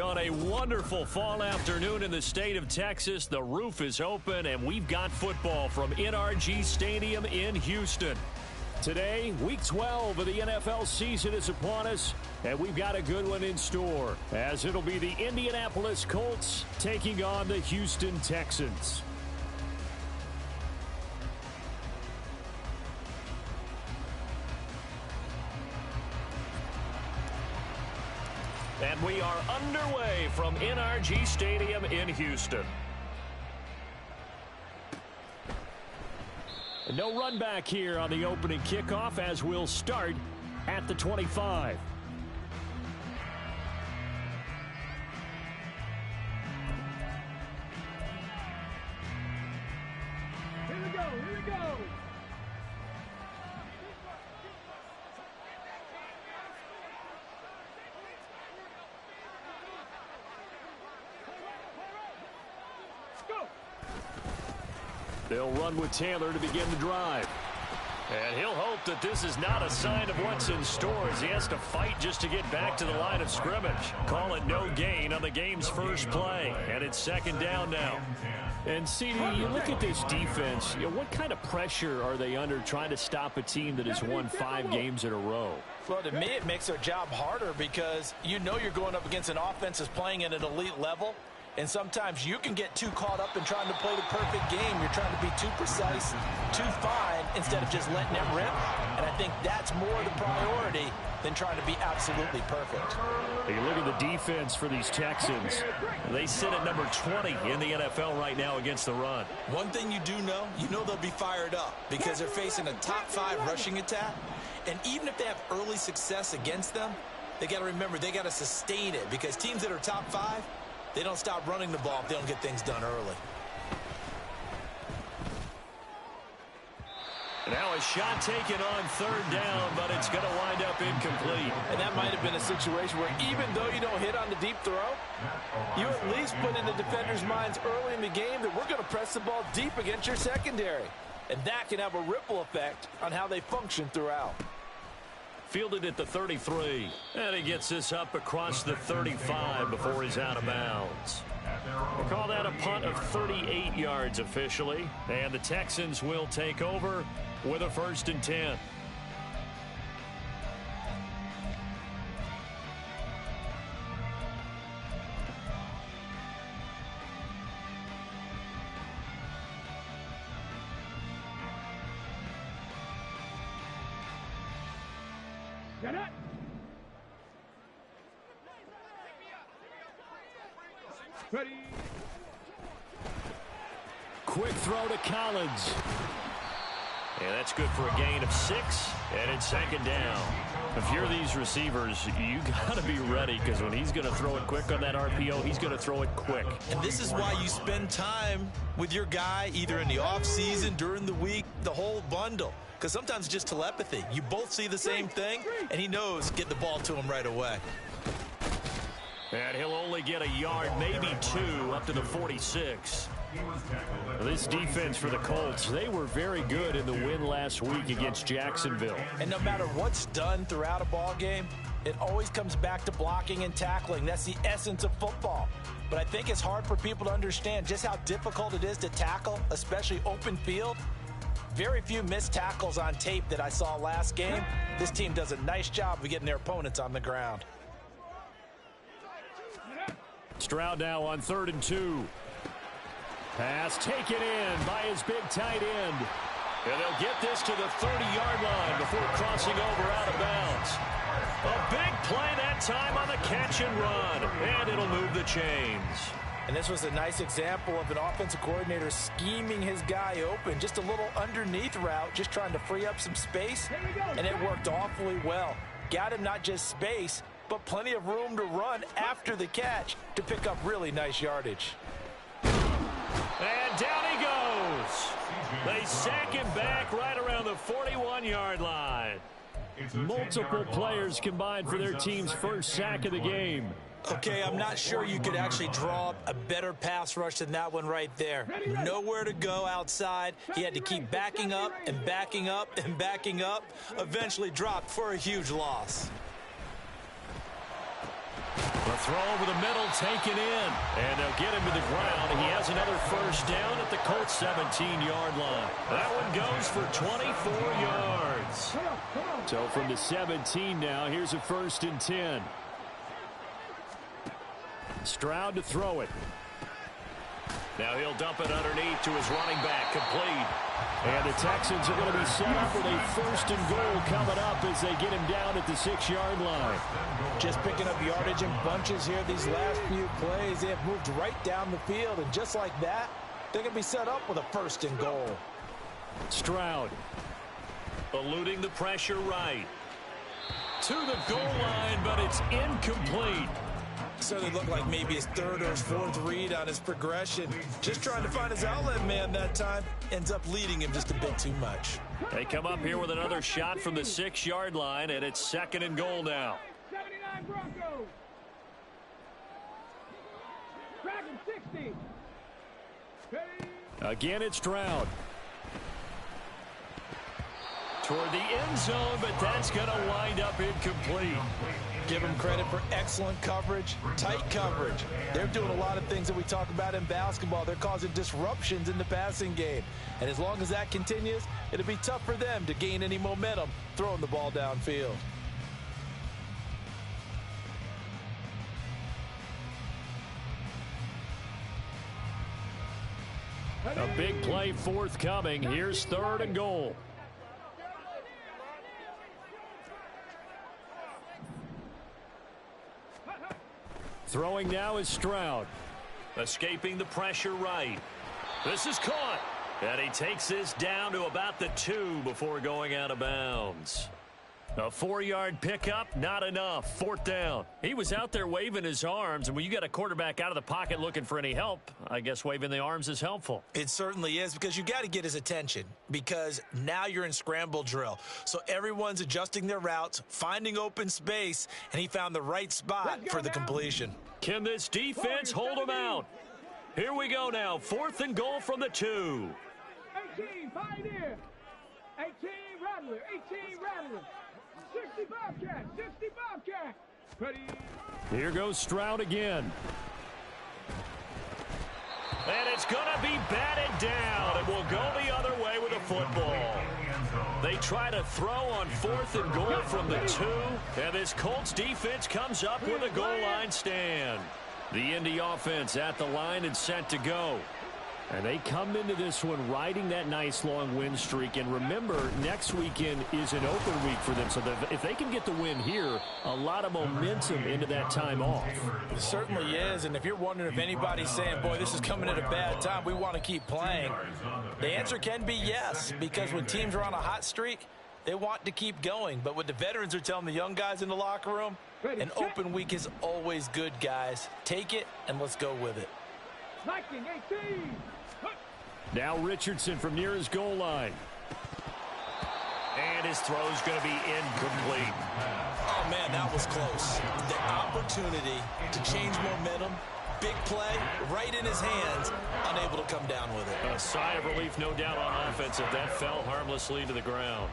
On a wonderful fall afternoon in the state of Texas, the roof is open, and we've got football from NRG Stadium in Houston. Today, Week 12 of the NFL season is upon us, and we've got a good one in store, as it'll be the Indianapolis Colts taking on the Houston Texans. And we are underway from NRG Stadium in Houston. No run back here on the opening kickoff as we'll start at the 25. Here we go. They'll run with Taylor to begin the drive. And he'll hope that this is not a sign of what's in store as he has to fight just to get back to the line of scrimmage. Call it no gain on the game's first play. And it's second down now. And, CD, you look at this defense, what kind of pressure are they under trying to stop a team that has won 5 games in a row? Well, to me, it makes their job harder because you know you're going up against an offense that's playing at an elite level. And sometimes you can get too caught up in trying to play the perfect game. You're trying to be too precise, too fine, instead of just letting it rip. And I think that's more the priority than trying to be absolutely perfect. You look at the defense for these Texans. They sit at number 20 in the NFL right now against the run. One thing you do know, they'll be fired up because they're facing a top 5 rushing attack. And even if they have early success against them, they got to remember they got to sustain it because teams that are top 5, they don't stop running the ball if they don't get things done early. Now a shot taken on third down, but it's going to wind up incomplete. And that might have been a situation where even though you don't hit on the deep throw, you at least put in the defenders' minds early in the game that we're going to press the ball deep against your secondary. And that can have a ripple effect on how they function throughout. Fielded at the 33. And he gets this up across the 35 before he's out of bounds. We'll call that a punt of 38 yards officially. And the Texans will take over with a 1st and 10. Get it. Ready. Quick throw to Collins. And that's good for a gain of 6. And it's second down. If you're these receivers, you got to be ready because when he's going to throw it quick on that RPO, he's going to throw it quick. And this is why you spend time with your guy either in the offseason, during the week, the whole bundle. Because sometimes it's just telepathy. You both see the same thing, and he knows get the ball to him right away. And he'll only get a yard, maybe 2, up to the 46. This defense for the Colts, they were very good in the win last week against Jacksonville. And no matter what's done throughout a ball game, it always comes back to blocking and tackling. That's the essence of football. But I think it's hard for people to understand just how difficult it is to tackle, especially open field. Very few missed tackles on tape that I saw last game. This team does a nice job of getting their opponents on the ground. Stroud now on 3rd and 2. Pass taken in by his big tight end. And they'll get this to the 30-yard line before crossing over out of bounds. A big play that time on the catch and run. And it'll move the chains. And this was a nice example of an offensive coordinator scheming his guy open. Just a little underneath route, just trying to free up some space. And it worked awfully well. Got him not just space, but plenty of room to run after the catch to pick up really nice yardage. And down he goes. They sack him back right around the 41-yard line. Multiple players combined for their team's first sack of the game. Okay, I'm not sure you could actually draw a better pass rush than that one right there. Nowhere to go outside. He had to keep backing up and backing up and backing up. Eventually dropped for a huge loss. The throw over the middle taken in. And they'll get him to the ground. He has another first down at the Colts 17-yard line. That one goes for 24 yards. So from the 17 now, here's a 1st and 10. Stroud to throw it. Now he'll dump it underneath to his running back, complete. And the Texans are going to be set up with a 1st and goal coming up as they get him down at the 6-yard line. Just picking up yardage in bunches here these last few plays. They have moved right down the field, and just like that, they're going to be set up with a 1st and goal. Stroud eluding the pressure right. To the goal line, but it's incomplete. Certainly looked like maybe his 3rd or his 4th read on his progression. Just trying to find his outlet man that time. Ends up leading him just a bit too much. They come up here with another shot from the 6-yard line, and it's 2nd and goal now. 79 Broncos. Dragon 60. Again, it's Stroud. Toward the end zone, but that's going to wind up incomplete. Give them credit for excellent coverage, tight coverage. They're doing a lot of things that we talk about in basketball. They're causing disruptions in the passing game. And as long as that continues, it'll be tough for them to gain any momentum throwing the ball downfield. A big play forthcoming. Here's 3rd and goal. Throwing now is Stroud. Escaping the pressure right. This is caught. And he takes this down to about the 2 before going out of bounds. A 4-yard pickup, not enough. 4th down. He was out there waving his arms, and when you got a quarterback out of the pocket looking for any help, I guess waving the arms is helpful. It certainly is, because you got to get his attention, because now you're in scramble drill. So everyone's adjusting their routes, finding open space, and he found the right spot for the completion. Can this defense hold him out? Here we go now. 4th and goal from the 2. 18 Pioneer. 18 Rattler. 18 Rattler. 60 Bobcat. 60 Bobcat. Ready. Here goes Stroud again. And it's going to be batted down, and will go the other way with the football. They try to throw on 4th and goal from the 2, and this Colts defense comes up with a goal line stand. The Indy offense at the line and set to go. And they come into this one riding that nice long win streak. And remember, next weekend is an open week for them. So if they can get the win here, a lot of momentum into that time off. It certainly is. And if you're wondering if anybody's saying, boy, this is coming at a bad time, we want to keep playing, the answer can be yes. Because when teams are on a hot streak, they want to keep going. But what the veterans are telling the young guys in the locker room, an open week is always good, guys. Take it and let's go with it. 19, 18. Now Richardson from near his goal line. And his throw's going to be incomplete. Oh, man, that was close. The opportunity to change momentum, big play, right in his hands, unable to come down with it. A sigh of relief, no doubt, on offense if that fell harmlessly to the ground.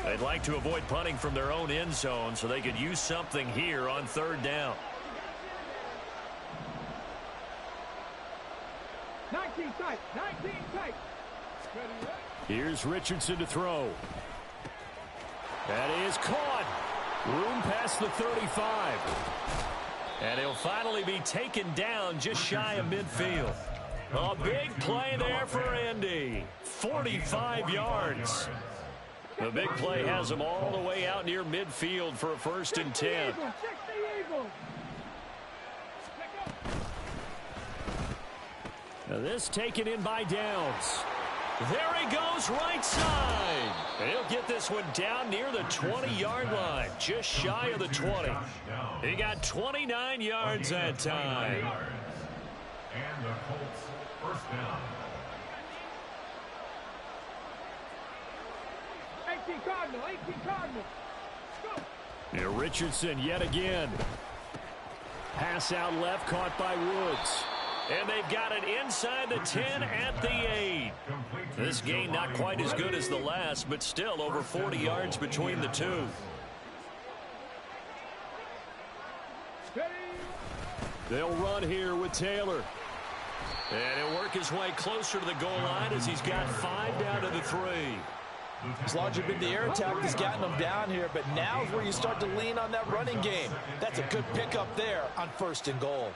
They'd like to avoid punting from their own end zone so they could use something here on 3rd down. 19 tight. 19 tight. Here's Richardson to throw. That is caught. Room past the 35. And he'll finally be taken down just shy of midfield. A big play there for Indy. 45 yards. The big play has him all the way out near midfield for a 1st and 10. Now this taken in by Downs. There he goes, right side. And he'll get this one down near the 20-yard line, just shy of the 20. He got 29 yards that time. And the Colts 1st down. 18 Cardinal. 18 Cardinal. Go. Now Richardson yet again. Pass out left, caught by Woods. And they've got it inside the 10 at the 8. This gain not quite as good as the last, but still over 40 yards between the two. They'll run here with Taylor. And he'll work his way closer to the goal line as he's got 5 down to the 3. As long as the air attack has gotten them down here, but now is where you start to lean on that running game. That's a good pickup there on 1st and goal.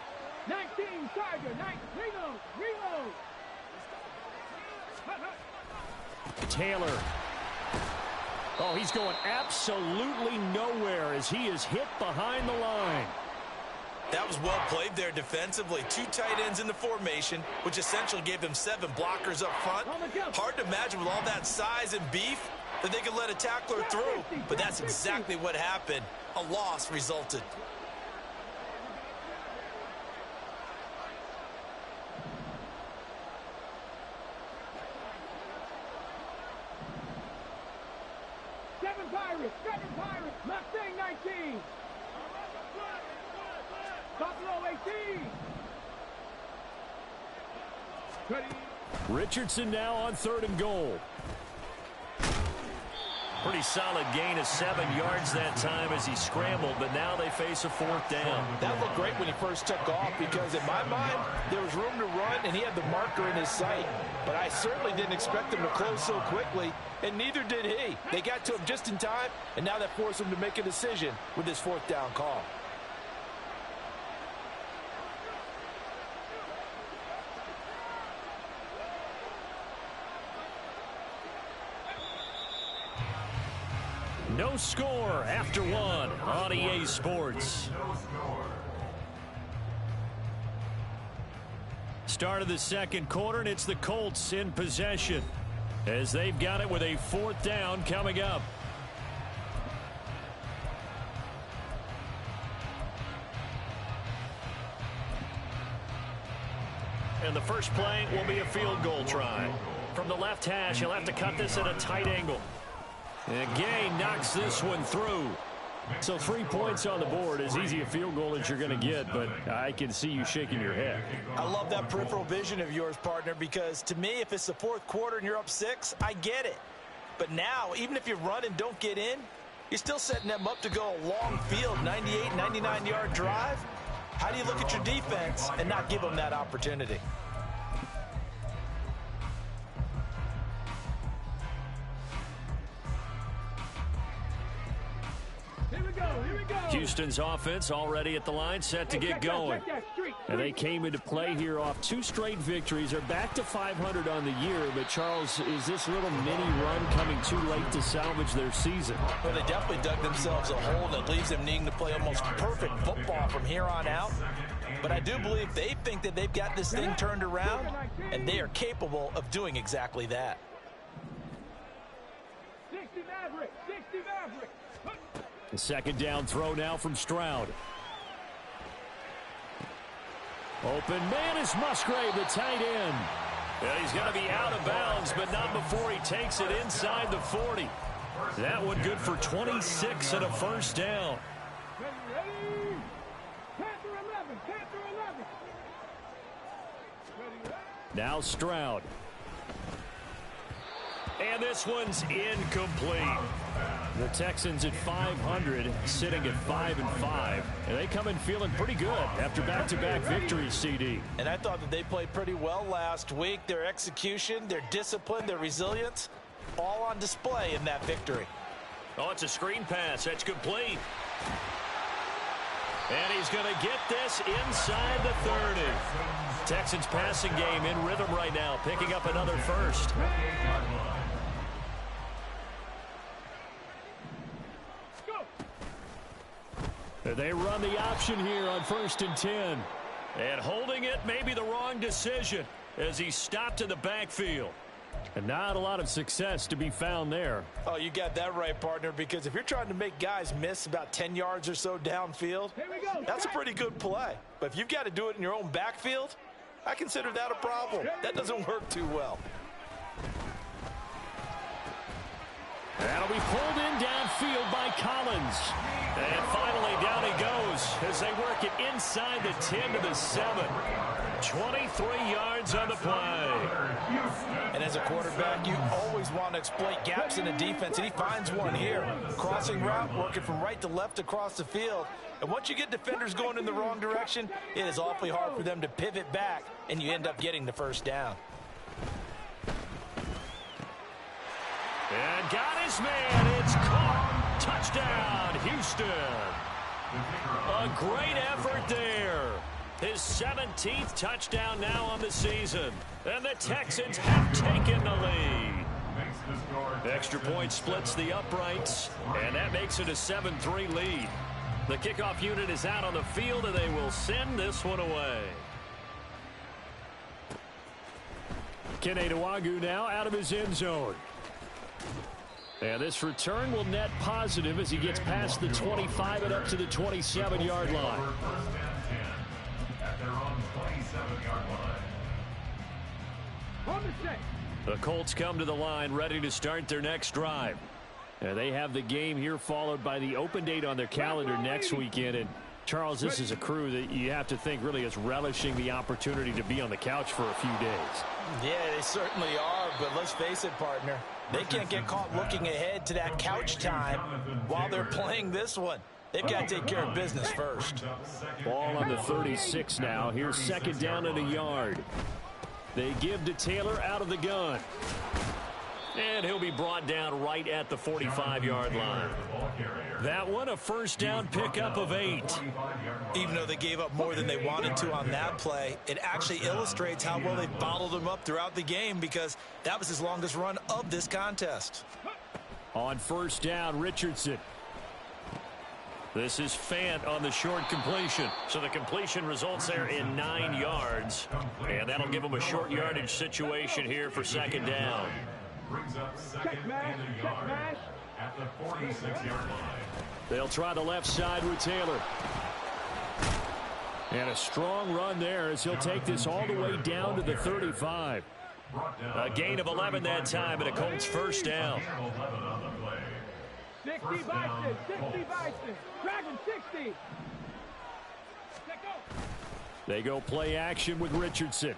19, Tiger, 9, reload. Taylor. Oh, he's going absolutely nowhere as he is hit behind the line. That was well played there defensively. 2 tight ends in the formation, which essentially gave them 7 blockers up front. Hard to imagine with all that size and beef that they could let a tackler through. But that's exactly what happened. A loss resulted. Seven Pirates, Mustang 19. Buffalo 18. Richardson now on 3rd and goal. Pretty solid gain of 7 yards that time as he scrambled, but now they face a 4th down. That looked great when he first took off because in my mind, there was room to run and he had the marker in his sight. But I certainly didn't expect him to close so quickly, and neither did he. They got to him just in time, and now that forced him to make a decision with his 4th down call. No score after 1 on EA Sports. Start of the 2nd quarter, and it's the Colts in possession as they've got it with a 4th down coming up. And the first play will be a field goal try. From the left hash, he'll have to cut this at a tight angle. And Gay knocks this one through. So 3 points on the board, as easy a field goal as you're going to get, but I can see you shaking your head. I love that peripheral vision of yours, partner, because to me, if it's the 4th quarter and you're up 6, I get it. But now, even if you run and don't get in, you're still setting them up to go a long field, 98, 99-yard drive. How do you look at your defense and not give them that opportunity? Houston's offense already at the line, set to get going. And they came into play here off 2 straight victories. They're back to 500 on the year. But, Charles, is this little mini run coming too late to salvage their season? Well, they definitely dug themselves a hole that leaves them needing to play almost perfect football from here on out. But I do believe they think that they've got this thing turned around, and they are capable of doing exactly that. 60 Maverick. The 2nd down throw now from Stroud. Open man is Musgrave, the tight end. Well, he's going to be out of bounds, but not before he takes it inside the 40. That one good for 26 and a 1st down. Ready. Panther 11. Now Stroud. And this one's incomplete. The Texans at 500, sitting at 5-5. And they come in feeling pretty good after back-to-back victories, CD. And I thought that they played pretty well last week. Their execution, their discipline, their resilience, all on display in that victory. Oh, it's a screen pass. That's complete. And he's going to get this inside the 30. Texans passing game in rhythm right now, picking up another 1st. They run the option here on 1st and 10. And holding it may be the wrong decision as he stopped in the backfield. And not a lot of success to be found there. Oh, you got that right, partner, because if you're trying to make guys miss about 10 yards or so downfield, that's a pretty good play. But if you've got to do it in your own backfield, I consider that a problem. That doesn't work too well. That'll be pulled in downfield by Collins. And finally down he goes goes as they work it inside the 10 to the 7. 23 yards on the play. And as a quarterback, you always want to exploit gaps in the defense, and he finds one here. Crossing route, working from right to left across the field. And once you get defenders going in the wrong direction, it is awfully hard for them to pivot back, and you end up getting the first down. And got his man. It's caught. Touchdown, Houston. A great effort there. His 17th touchdown now on the season. And the Texans have taken the lead. Extra point splits the uprights, and that makes it a 7-3 lead. The kickoff unit is out on the field, and they will send this one away. Kene Nwangwu now out of his end zone. And this return will net positive as he gets past the 25 and up to the 27-yard line. The Colts come to the line ready to start their next drive. And they have the game here followed by the open date on their calendar next weekend. And Charles, this is a crew that you have to think really is relishing the opportunity to be on the couch for a few days. Yeah, they certainly are, but let's face it, partner. They can't get caught looking ahead to that couch time while they're playing this one. They've got to take care of business first. Ball on the 36 now. Here's second down and a yard. They give to Taylor out of the gun. And he'll be brought down right at the 45-yard line. That one a first down pickup of 8. Even though they gave up more than they wanted to on that play, it actually illustrates how well they bottled them up throughout the game because that was his longest run of this contest. On first down, Richardson. This is Fant on the short completion. So the completion results there in 9 yards. And that'll give them a short yardage situation here for second down. Brings up second and a yard at the 46-yard line. They'll try the left side with Taylor. And a strong run there as he'll take this all the way down to the 35. A gain of 11 that time and a Colts first down. 60 Bison, 60 Bison, Dragon 60. They go play action with Richardson.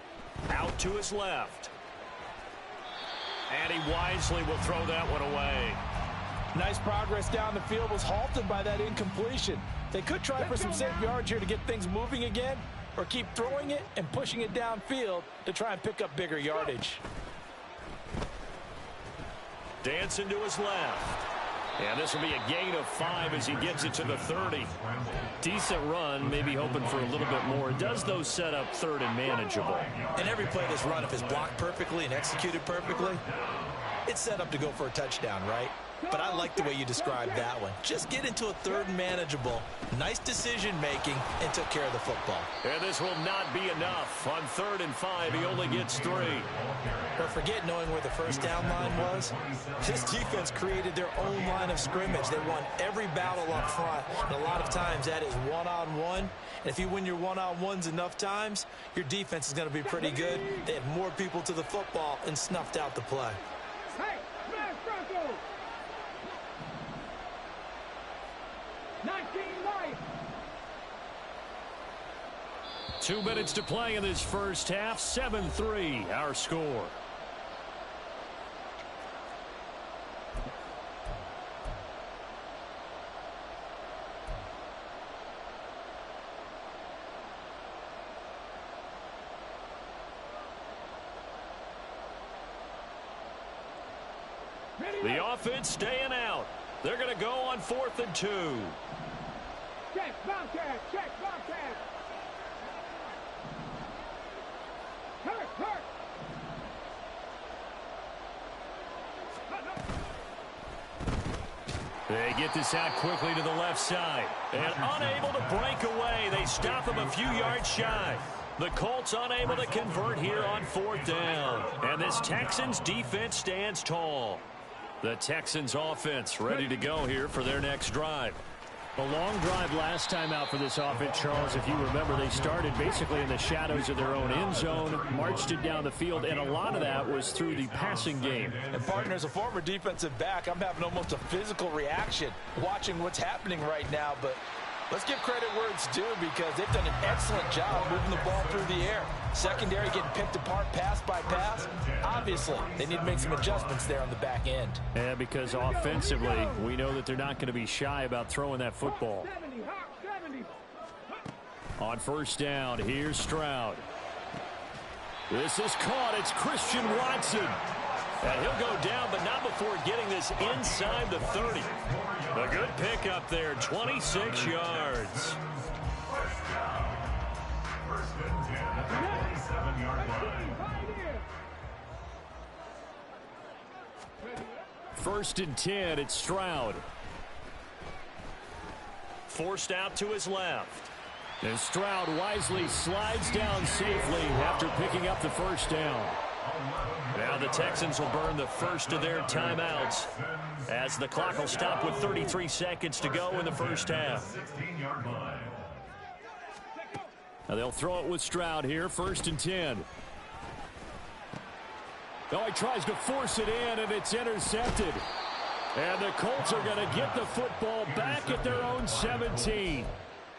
Out to his left. And he wisely will throw that one away. Nice progress down the field was halted by that incompletion. They could try for some safe yards here to get things moving again, or keep throwing it and pushing it downfield to try and pick up bigger yardage. Dancing to his left. And this will be a gain of 5 as he gets it to the 30. Decent run, maybe hoping for a little bit more. Does those set up third and manageable? And every play this run, if it's blocked perfectly and executed perfectly, it's set up to go for a touchdown, right? But I like the way you described that one. Just get into a third and manageable, nice decision-making, and took care of the football. And this will not be enough. On 3rd and 5, he only gets 3. But forget knowing where the first down line was. This defense created their own line of scrimmage. They won every battle up front, and a lot of times that is one-on-one. And if you win your one-on-ones enough times, your defense is going to be pretty good. They had more people to the football and snuffed out the play. Hey, smash Bronco! 19 life. 2 minutes to play in this first half. 7-3, our score. The offense staying out. They're going to go on 4th and 2. Check, Bobcat, check, Bobcat. Hurt. They get this out quickly to the left side. And unable to break away. They stop him a few yards shy. The Colts unable to convert here on 4th down. And this Texans defense stands tall. The Texans offense ready to go here for their next drive. A long drive last time out for this offense, Charles. If you remember, they started basically in the shadows of their own end zone, marched it down the field, and a lot of that was through the passing game. And partner, as a former defensive back, I'm having almost a physical reaction watching what's happening right now. But Let's give credit where it's due because they've done an excellent job moving the ball through the air. Secondary getting picked apart pass by pass. Obviously, they need to make some adjustments there on the back end. Yeah, because offensively, we know that they're not going to be shy about throwing that football. On first down, here's Stroud. This is caught. It's Christian Watson. And he'll go down, but not before getting this inside the 30. A good pickup there, 26 yards. First and 10 at the 47-yard line. First and 10, it's Stroud. Forced out to his left. And Stroud wisely slides down safely after picking up the first down. Now the Texans will burn the first of their timeouts as the clock will stop with 33 seconds to go in the first half. Now they'll throw it with Stroud here, first and 10. Oh, he tries to force it in, and it's intercepted. And the Colts are going to get the football back at their own 17.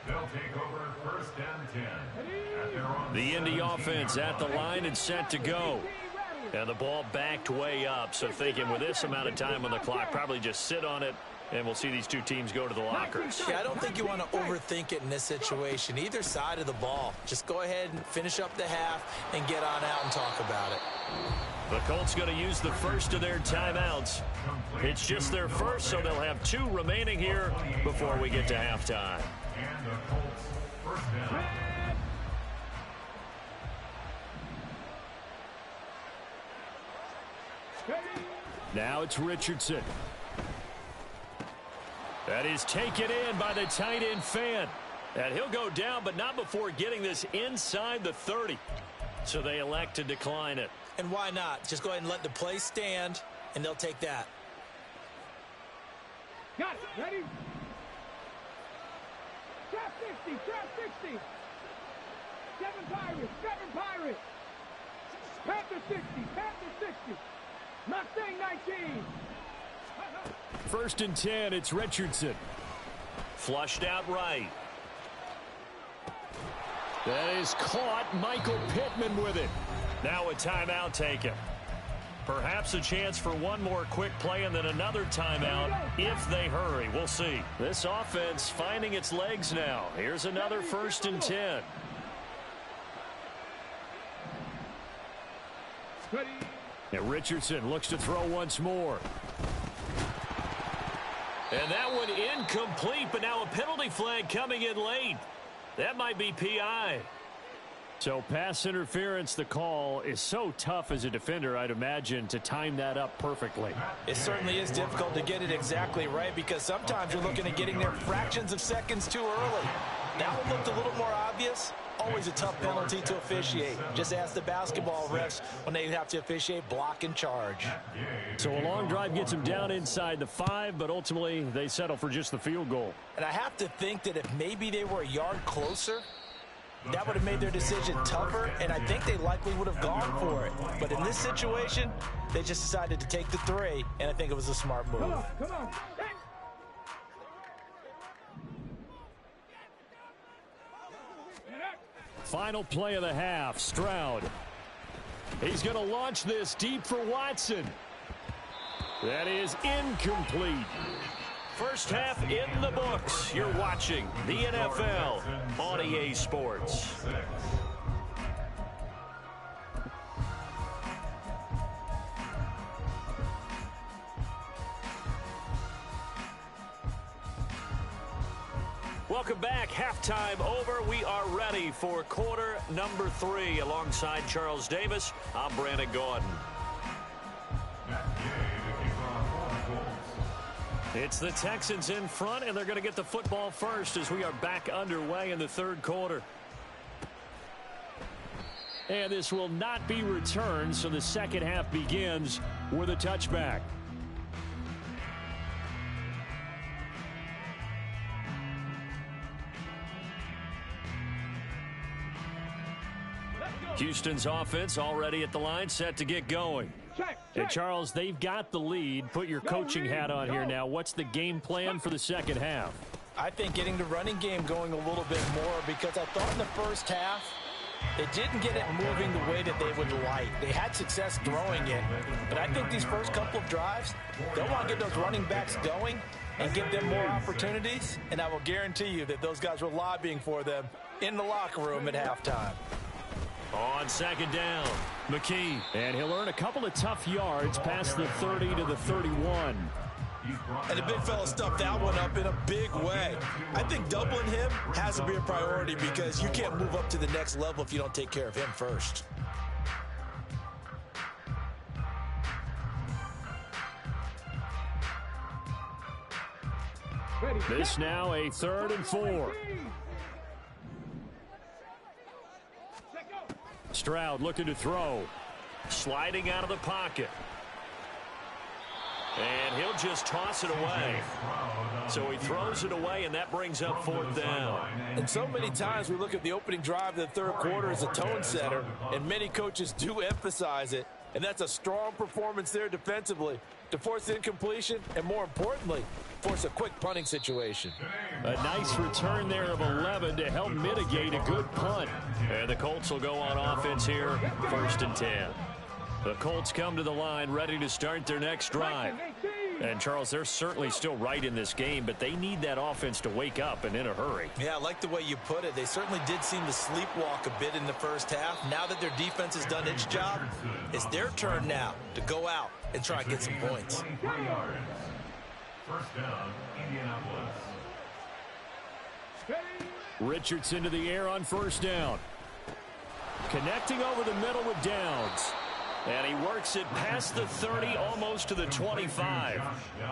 They'll take over first and 10. The Indy offense at the line and set to go. And the ball backed way up. So thinking with this amount of time on the clock, probably just sit on it, and we'll see these two teams go to the lockers. Yeah, I don't think you want to overthink it in this situation. Either side of the ball. Just go ahead and finish up the half and get on out and talk about it. The Colts going to use the first of their timeouts. It's just their first, so they'll have 2 remaining here before we get to halftime. And the Colts first down. Now it's Richardson. That is taken in by the tight end Fan. And he'll go down, but not before getting this inside the 30. So they elect to decline it. And why not? Just go ahead and let the play stand, and they'll take that. Got it. Ready? Trap 60. Trap 60. 7 Pirates. 7 Pirates. Panther 60. Panther 60. Mustang 19. First and 10, it's Richardson. Flushed out right. That is caught. Michael Pittman with it. Now a timeout taken. Perhaps a chance for one more quick play and then another timeout if they hurry. We'll see. This offense finding its legs now. Here's another first and 10. And Richardson looks to throw once more. And that one incomplete, but now a penalty flag coming in late. That might be PI. So pass interference, the call is so tough as a defender, I'd imagine, to time that up perfectly. It certainly is difficult to get it exactly right because sometimes you're looking at getting there fractions of seconds too early. That one looked a little more obvious. Always a tough penalty to officiate. Just ask the basketball refs when they have to officiate block and charge. So a long drive gets them down inside the 5, but ultimately they settle for just the field goal. And I have to think that if maybe they were a yard closer, that would have made their decision tougher, and I think they likely would have gone for it. But in this situation, they just decided to take the 3, and I think it was a smart move. Come on. Final play of the half, Stroud. He's going to launch this deep for Watson. That is incomplete. First half in the books. You're watching the NFL on EA Sports. Welcome back. Halftime over. We are ready for quarter number 3. Alongside Charles Davis, I'm Brandon Gordon. It's the Texans in front, and they're going to get the football first as we are back underway in the third quarter. And this will not be returned, so the second half begins with a touchback. Houston's offense already at the line, set to get going. And Charles, they've got the lead. Put your coaching hat on here now. What's the game plan for the second half? I think getting the running game going a little bit more, because I thought in the first half they didn't get it moving the way that they would like. They had success throwing it, but I think these first couple of drives, they'll want to get those running backs going and give them more opportunities, and I will guarantee you that those guys were lobbying for them in the locker room at halftime. On second down, McKee. And he'll earn a couple of tough yards past the 30 to the 31. And the big fella stuffed that one up in a big way. I think doubling him has to be a priority because you can't move up to the next level if you don't take care of him first. This now a 3rd and 4. Stroud looking to throw. Sliding out of the pocket. And he'll just toss it away. So he throws it away, and that brings up 4th down. And so many times we look at the opening drive of the third quarter as a tone setter, and many coaches do emphasize it. And that's a strong performance there defensively to force incompletion and, more importantly, force a quick punting situation. A nice return there of 11 to help mitigate a good punt. And the Colts will go on offense here, 1st and 10. The Colts come to the line ready to start their next drive. And, Charles, they're certainly still right in this game, but they need that offense to wake up and in a hurry. Yeah, I like the way you put it. They certainly did seem to sleepwalk a bit in the first half. Now that their defense has done its job, it's their turn now to go out and try and get some points. 1st down, Indianapolis. Richardson to the air on 1st down. Connecting over the middle with Downs. And he works it past the 30, almost to the 25.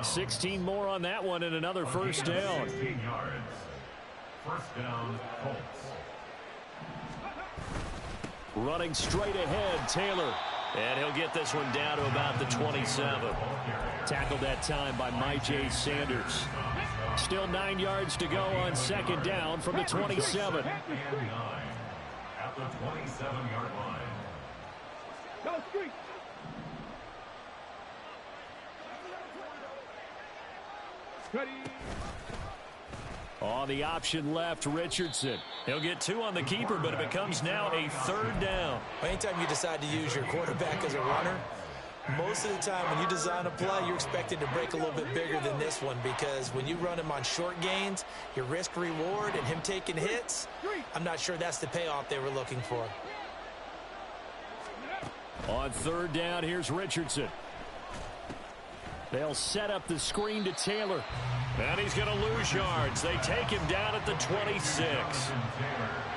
16 more on that one and another 1st down. 16 yards. 1st down, Colts. Running straight ahead, Taylor. And he'll get this one down to about the 27. Tackled that time by Myjai Sanders. Still 9 yards to go on 2nd down from the 27. And 9 at the 27-yard line. Go street. Ready. On the option left, Richardson. He'll get 2 on the keeper, but it becomes now a 3rd down. Anytime you decide to use your quarterback as a runner, most of the time when you design a play, you're expected to break a little bit bigger than this one, because when you run him on short gains, your risk reward and him taking hits, I'm not sure that's the payoff they were looking for. On 3rd down, here's Richardson. They'll set up the screen to Taylor. And he's going to lose yards. They take him down at the 26.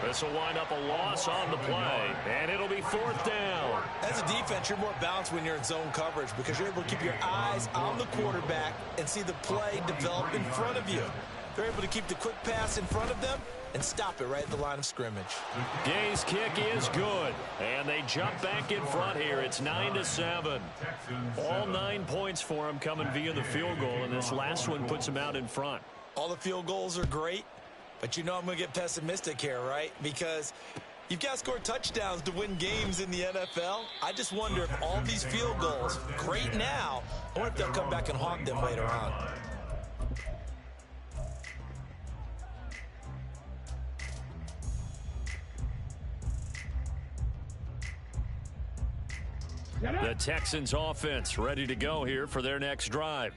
This will wind up a loss on the play, and it'll be 4th down. As a defense, you're more balanced when you're in zone coverage because you're able to keep your eyes on the quarterback and see the play develop in front of you. They're able to keep the quick pass in front of them and stop it right at the line of scrimmage. Gay's kick is good, and they jump back in front here. It's 9-7. All 9 points for them coming via the field goal, and this last one puts them out in front. All the field goals are great, but you know I'm going to get pessimistic here, right? Because you've got to score touchdowns to win games in the NFL. I just wonder if all these field goals, great now, I wonder if they'll come back and haunt them later on. The Texans offense ready to go here for their next drive.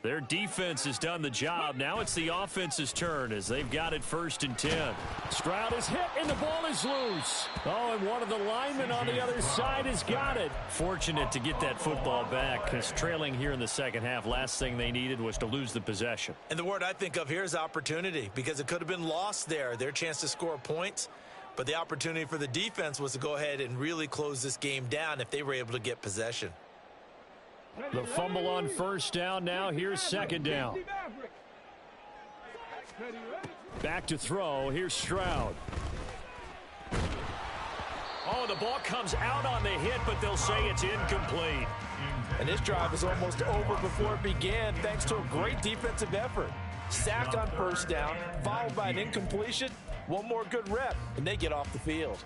Their defense has done the job. Now it's the offense's turn as they've got it 1st and 10. Stroud is hit and the ball is loose. Oh, and one of the linemen on the other side has got it. Fortunate to get that football back because trailing here in the second half, last thing they needed was to lose the possession. And the word I think of here is opportunity, because it could have been lost there. Their chance to score points. But the opportunity for the defense was to go ahead and really close this game down if they were able to get possession. The fumble on 1st down. Now here's 2nd down. Back to throw. Here's Stroud. Oh, the ball comes out on the hit, but they'll say it's incomplete. And this drive is almost over before it began thanks to a great defensive effort. Sacked on 1st down, followed by an incompletion. One more good rep, and they get off the field.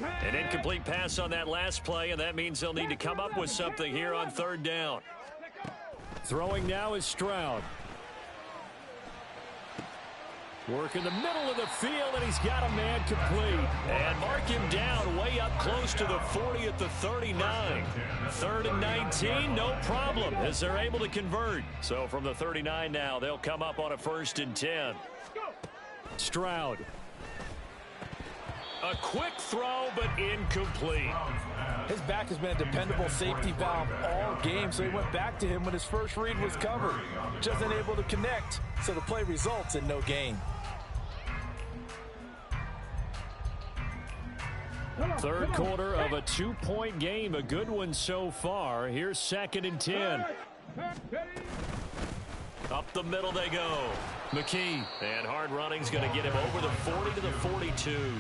An incomplete pass on that last play, and that means they'll need to come up with something here on third down. Throwing now is Stroud. Work in the middle of the field, and he's got a man complete. And mark him down way up close to the 40 at the 39. 3rd and 19, no problem, as they're able to convert. So from the 39 now, they'll come up on a 1st and 10. Stroud. A quick throw, but incomplete. His back has been a dependable safety valve all game, so he went back to him when his first read was covered. Just unable to connect, so the play results in no gain. Third quarter of a 2-point game, a good one so far. Here's 2nd and 10. Up the middle they go. McKee, and hard running's going to get him over the 40 to the 42.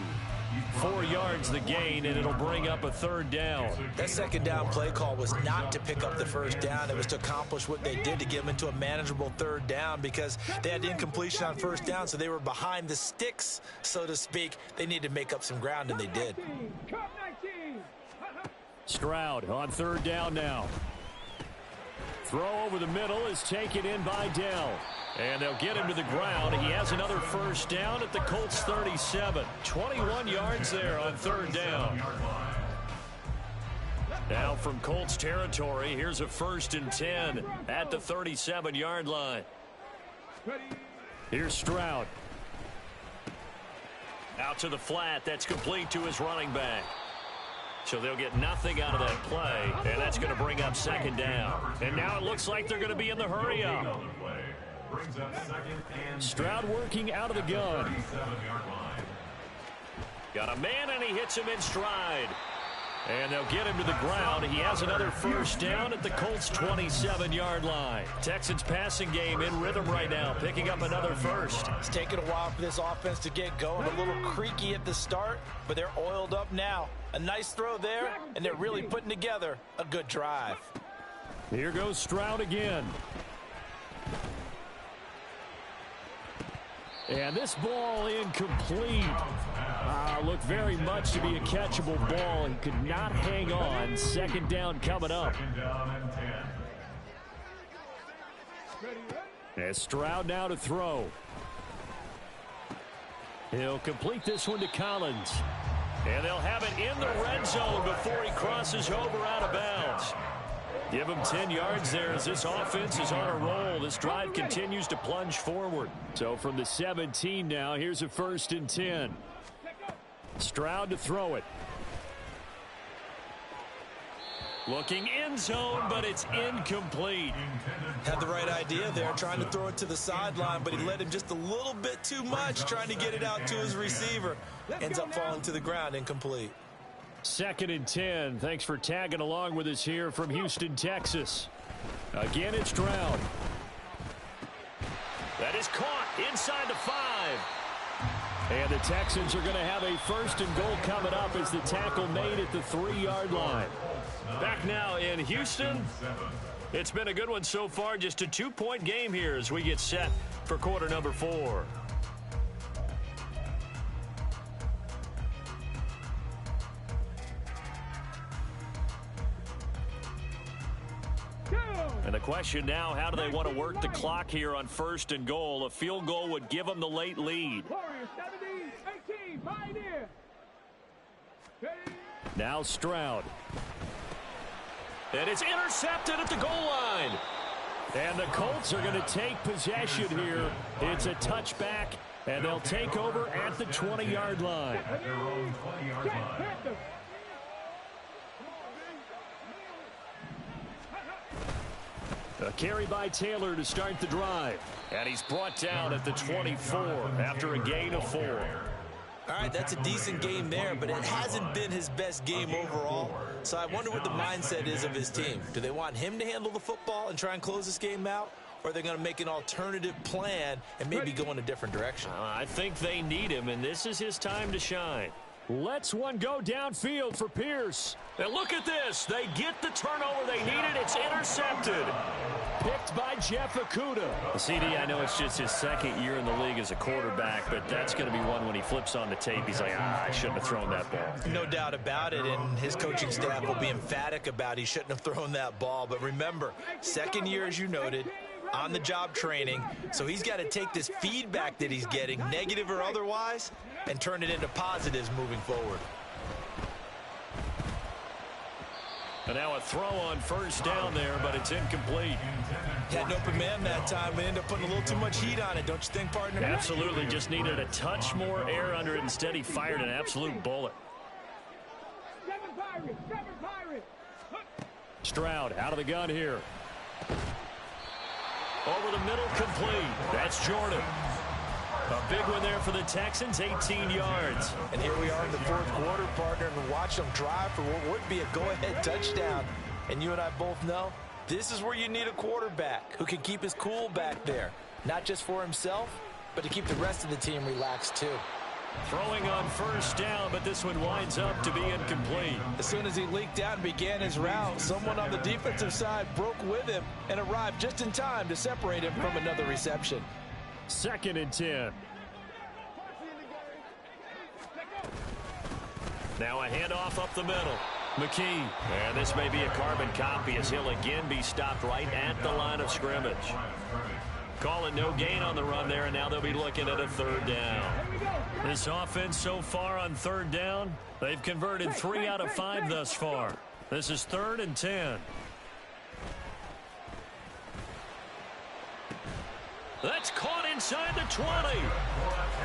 4 yards the gain, and it'll bring up a 3rd down. That 2nd down play call was not to pick up the 1st down. It was to accomplish what they did to get them into a manageable 3rd down, because they had incompletion on 1st down, so they were behind the sticks, so to speak. They needed to make up some ground, and they did. Stroud on 3rd down now. Throw over the middle is taken in by Dell. And they'll get him to the ground. He has another 1st down at the Colts 37. 21 yards there on 3rd down. Now from Colts territory, here's a 1st and 10 at the 37-yard line. Here's Stroud. Out to the flat. That's complete to his running back. So they'll get nothing out of that play, and that's going to bring up 2nd down. And now it looks like they're going to be in the hurry-up. Stroud working out of the gun. Got a man, and he hits him in stride. And they'll get him to the ground. He has another 1st down at the Colts 27-yard line. Texans passing game in rhythm right now, picking up another 1st. It's taken a while for this offense to get going. A little creaky at the start, but they're oiled up now. A nice throw there, and they're really putting together a good drive. Here goes Stroud again. And this ball incomplete. Looked very much to be a catchable ball and could not hang on. 2nd down coming up. As Stroud now to throw. He'll complete this one to Collins. And they'll have it in the red zone before he crosses over out of bounds. Give him 10 yards there as this offense is on a roll. This drive continues to plunge forward. So from the 17 now, here's a 1st and 10. Stroud to throw it. Looking end zone, but it's incomplete. Had the right idea there, trying to throw it to the sideline, but he let him just a little bit too much, trying to get it out to his receiver. Ends up falling to the ground, incomplete. 2nd and 10. Thanks for tagging along with us here from Houston, Texas. Again, it's Stroud. That is caught inside the 5. And the Texans are going to have a 1st and goal coming up as the tackle made at the 3-yard line. Back now in Houston. It's been a good one so far. Just a 2-point game here as we get set for quarter number 4. And the question now, how do they want to work the clock here on 1st and goal? A field goal would give them the late lead. Now Stroud. And it's intercepted at the goal line. And the Colts are going to take possession here. It's a touchback, and they'll take over at the 20-yard line. A carry by Taylor to start the drive. And he's brought down at the 24 after a gain of 4. All right, that's a decent game there, but it hasn't been his best game overall. So I wonder what the mindset is of his team. Do they want him to handle the football and try and close this game out? Or are they going to make an alternative plan and maybe go in a different direction? I think they need him, and this is his time to shine. Let's one go downfield for Pierce. And look at this. They get the turnover they needed. It's intercepted. picked by Jeff Okudah. CD, I know it's just his second year in the league as a quarterback, but that's going to be one when he flips on the tape. He's like, I shouldn't have thrown that ball. No doubt about it, and his coaching staff will be emphatic about he shouldn't have thrown that ball. But remember, second year, as you noted, on-the-job training, so he's got to take this feedback that he's getting, negative or otherwise, and turn it into positives moving forward. And now a throw on first down there, but it's incomplete. Had no command that time. We ended up putting a little too much heat on it, don't you think, partner? Absolutely. Just needed a touch more air under it. Instead, he fired an absolute bullet. Stroud out of the gun here. Over the middle, complete. That's Jordan. A big one there for the Texans, 18 yards. And here we are in the fourth quarter, partner, and watch them drive for what would be a go-ahead touchdown. And you and I both know this is where you need a quarterback who can keep his cool back there, not just for himself, but to keep the rest of the team relaxed too. Throwing on first down, but this one winds up to be incomplete. As soon as he leaked out and began his route, someone on the defensive side broke with him and arrived just in time to separate him from another reception. 2nd and 10. Now a handoff up the middle. McKee. And this may be a carbon copy as he'll again be stopped right at the line of scrimmage. Call it no gain on the run there, and now they'll be looking at a 3rd down. This offense so far on 3rd down, they've converted 3 out of 5 thus far. This is 3rd and 10. That's caught inside the 20.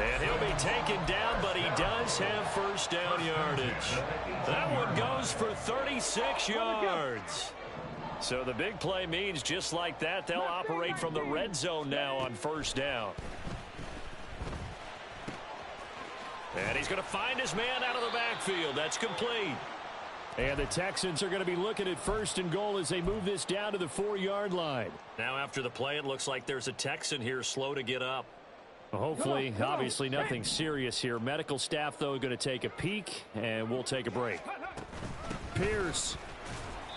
And he'll be taken down, but he does have first down yardage. That one goes for 36 yards. So the big play means just like that, they'll operate from the red zone now on first down. And he's going to find his man out of the backfield. That's complete. And the Texans are going to be looking at 1st and goal as they move this down to the 4-yard line. Now after the play, it looks like there's a Texan here slow to get up. Well, hopefully, obviously nothing serious here. Medical staff, though, going to take a peek, and we'll take a break. Pierce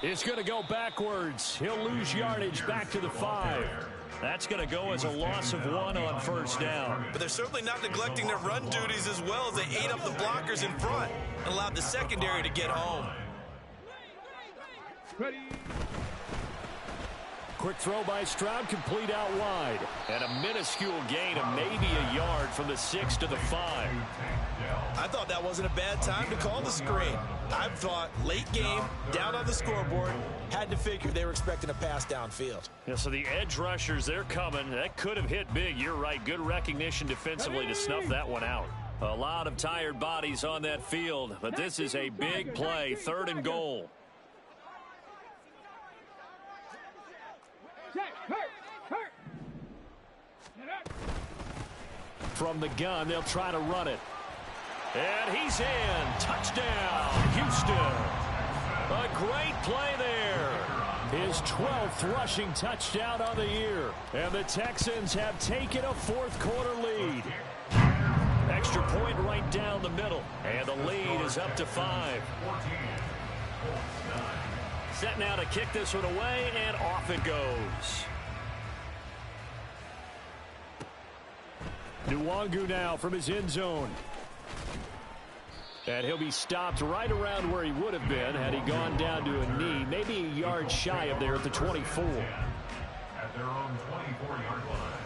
is going to go backwards. He'll lose yardage back to the 5. That's going to go as a loss of 1 on first down. But they're certainly not neglecting their run duties as well as they ate up the blockers in front and allowed the secondary to get home. Quick throw by Stroud, complete out wide. And a minuscule gain of maybe a yard from the 6 to the 5. I thought that wasn't a bad time to call the screen. I thought late game, down on the scoreboard, had to figure they were expecting a pass downfield. Yeah, so the edge rushers, they're coming. That could have hit big. You're right. Good recognition defensively to snuff that one out. A lot of tired bodies on that field, but this is a big play. 3rd and goal. From the gun, they'll try to run it. And he's in. Touchdown, Houston. A great play there. His 12th rushing touchdown on the year. And the Texans have taken a 4th quarter lead. Extra point right down the middle. And the lead is up to 5. Set now to kick this one away, and off it goes. Nwangu now from his end zone. And he'll be stopped right around where he would have been had he gone down to a knee, maybe a yard shy of there at the 24. At their own 24-yard line.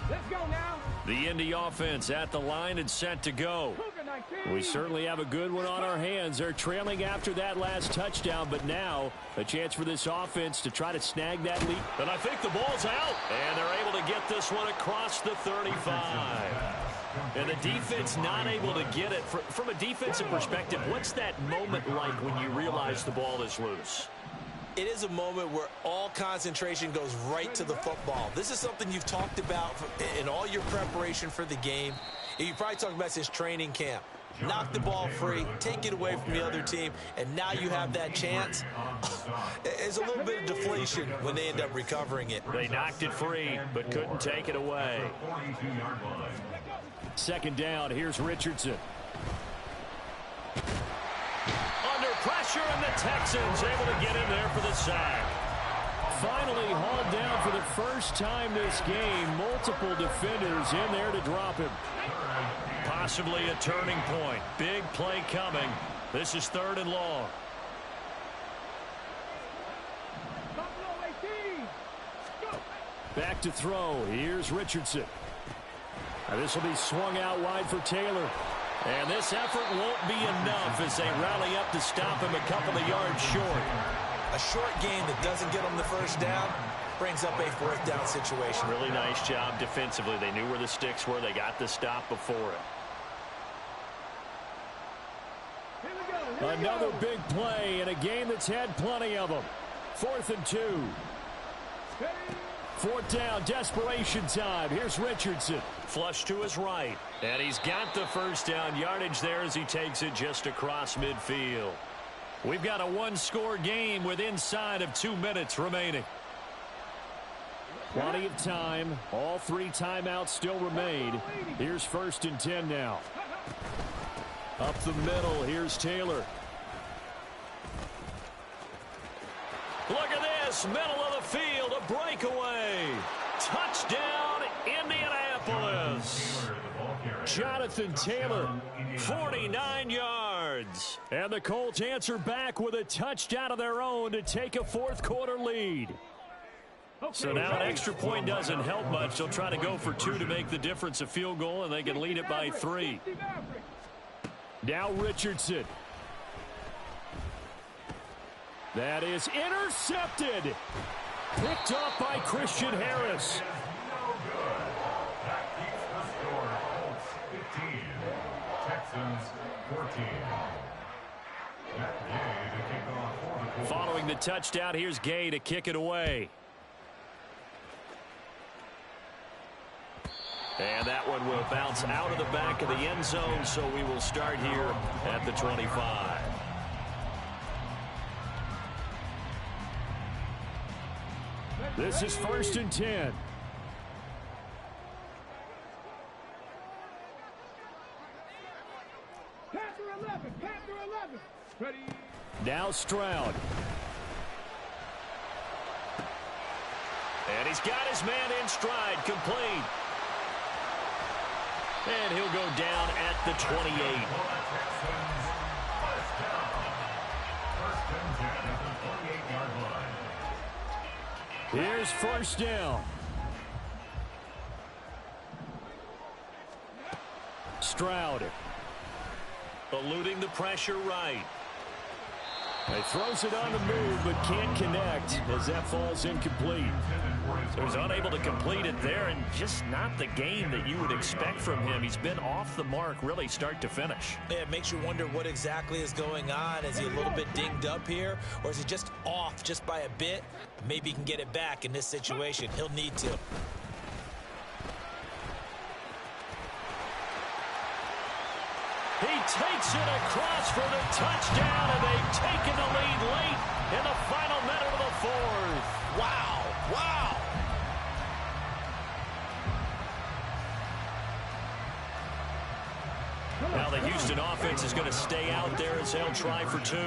Let's go now. The Indy offense at the line and set to go. We certainly have a good one on our hands. They're trailing after that last touchdown, but now a chance for this offense to try to snag that lead. And I think the ball's out. And they're able to get this one across the 35. And the defense not able to get it. From a defensive perspective, what's that moment like when you realize the ball is loose? It is a moment where all concentration goes right to the football. This is something you've talked about in all your preparation for the game. You probably talked about this training camp. Knock the ball free, take it away from the other team, and now you have that chance. It's a little bit of deflation when they end up recovering it. They knocked it free, but couldn't take it away. 42-yard line. 2nd down, here's Richardson. pressure, and the Texans able to get in there for the sack. Finally hauled down for the first time this game. Multiple defenders in there to drop him. Possibly a turning point. Big play coming. This is 3rd and long. Back to throw. Here's Richardson. This will be swung out wide for Taylor. And this effort won't be enough as they rally up to stop him a couple of yards short. A short game that doesn't get them the first down brings up a 4th down situation. Really nice job defensively. They knew where the sticks were. They got the stop before it. Another big play in a game that's had plenty of them. 4th and 2. 4th down, desperation time. Here's Richardson. Flush to his right. And he's got the first down yardage there as he takes it just across midfield. We've got a 1-score game with inside of 2 minutes remaining. Plenty of time. All 3 timeouts still remain. Here's 1st and 10 now. Up the middle, here's Taylor. Look at this, middle of the field, a breakaway. Touchdown, Indianapolis. Jonathan Taylor, 49 yards. And the Colts answer back with a touchdown of their own to take a 4th quarter lead. So now an extra point doesn't help much. They'll try to go for 2 to make the difference a field goal, and they can lead it by 3. Now Richardson. That is intercepted. Picked up by Christian Harris. No good. That keeps the score. Colts 15, Texans 14. That Gay to kick off for the Colts. Following the touchdown, here's Gay to kick it away. And that one will bounce out of the back of the end zone, so we will start here at the 25. This is 1st and 10. Panther 11. Ready. Now Stroud. And he's got his man in stride, complete. And he'll go down at the 28. Here's 1st down. Stroud. Eluding the pressure right. He throws it on the move but can't connect as that falls incomplete. So he's unable to complete it there, and just not the game that you would expect from him. He's been off the mark really start to finish. Yeah, it makes you wonder what exactly is going on. Is he a little bit dinged up here, or is he just off just by a bit? Maybe he can get it back in this situation. He'll need to. He takes it across for the touchdown, and they've taken the lead late in the final minute of the 4th. Wow, wow. Now the Houston offense is going to stay out there as they'll try for 2.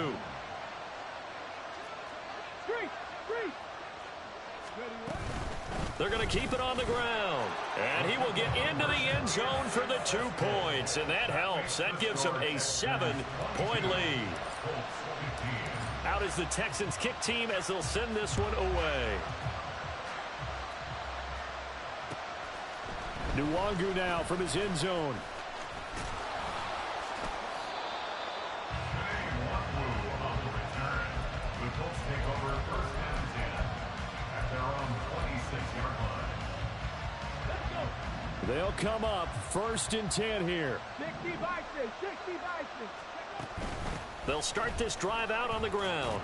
They're going to keep it on the ground. And he will get into the end zone for the 2 points. And that helps. That gives them a 7-point lead. Out is the Texans kick team as they'll send this one away. Nwangu now from his end zone. They'll come up 1st and 10 here. 60 by 6, 60 by 6. They'll start this drive out on the ground.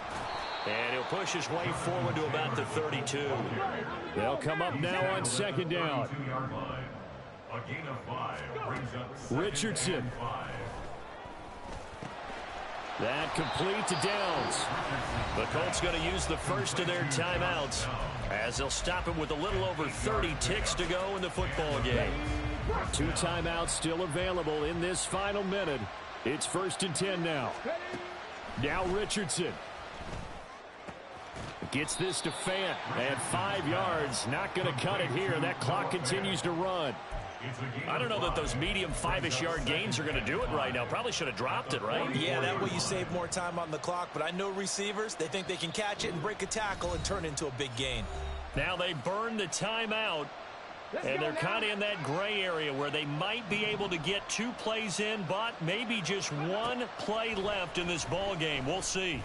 And he'll push his way forward to about the 32. They'll come up now on 2nd down. Richardson. That complete to Downs. The Colts going to use the first of their timeouts as they'll stop it with a little over 30 ticks to go in the football game. 2 timeouts still available in this final minute. It's 1st and 10 now. Now Richardson. Gets this to Fant. And 5 yards. Not going to cut it here. That clock continues to run. I don't know that those medium 5-ish yard gains are going to do it right now. Probably should have dropped it, right? Yeah, that way you save more time on the clock. But I know receivers, they think they can catch it and break a tackle and turn it into a big gain. Now they burn the timeout. And they're kind of in that gray area where they might be able to get 2 plays in, but maybe just 1 play left in this ball game. We'll see.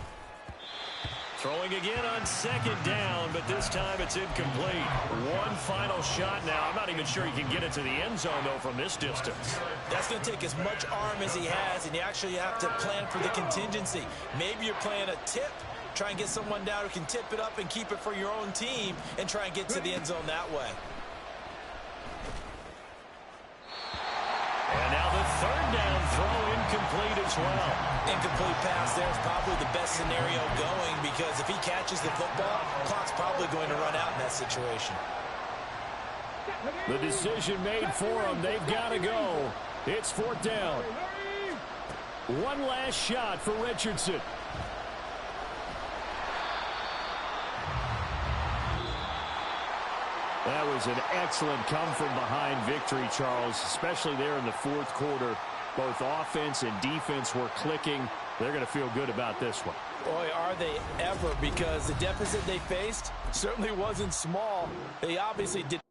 Throwing again on 2nd down, but this time it's incomplete. 1 final shot now. I'm not even sure he can get it to the end zone, though, from this distance. That's going to take as much arm as he has, and you actually have to plan for the contingency. Maybe you're playing a tip. Try and get someone down who can tip it up and keep it for your own team and try and get to the end zone that way. And now the 3rd down throw incomplete as well. Incomplete pass there is probably the best scenario going because if he catches the football, clock's probably going to run out in that situation. The decision made for them. They've got to go. It's 4th down. 1 last shot for Richardson. That was an excellent come-from-behind victory, Charles, especially there in the 4th quarter. Both offense and defense were clicking. They're going to feel good about this one. Boy, are they ever, because the deficit they faced certainly wasn't small. They obviously did.